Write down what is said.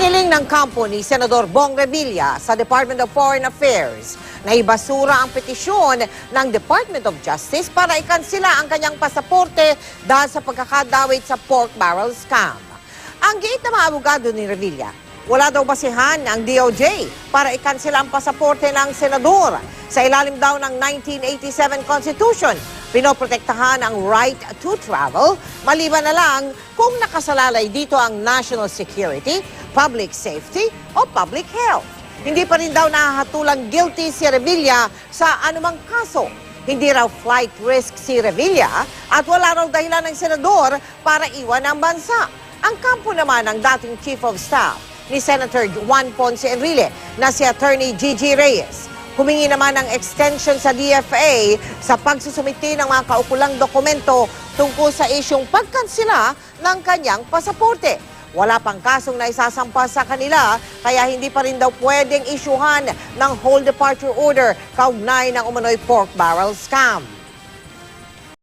Hiniling ng kampo ni Senador Bong Revilla sa Department of Foreign Affairs na ibasura ang petisyon ng Department of Justice para ikansila ang kanyang pasaporte dahil sa pagkakadawit sa pork barrel scam. Ang giit na mga abogado ni Revilla, wala daw basihan ang DOJ para ikansila ang pasaporte ng senador. Sa ilalim daw ng 1987 Constitution, pinoprotektahan ang right to travel, maliban na lang kung nakasalalay dito ang national security, public safety o public health. Hindi pa rin daw nahahatulang guilty si Revilla sa anumang kaso. Hindi raw flight risk si Revilla at wala raw dahilan ng senador para iwan ang bansa. Ang kampo naman ng dating Chief of Staff ni Senator Juan Ponce Enrile na si Attorney Gigi Reyes. Humingi naman ng extension sa DFA sa pagsusumiti ng mga kaukulang dokumento tungkol sa isyong pagkansila ng kanyang pasaporte. Wala pang kasong naisasampa sa kanila kaya hindi pa rin daw pwedeng isyuhan ng whole departure order kaugnay ng umano'y pork barrel scam.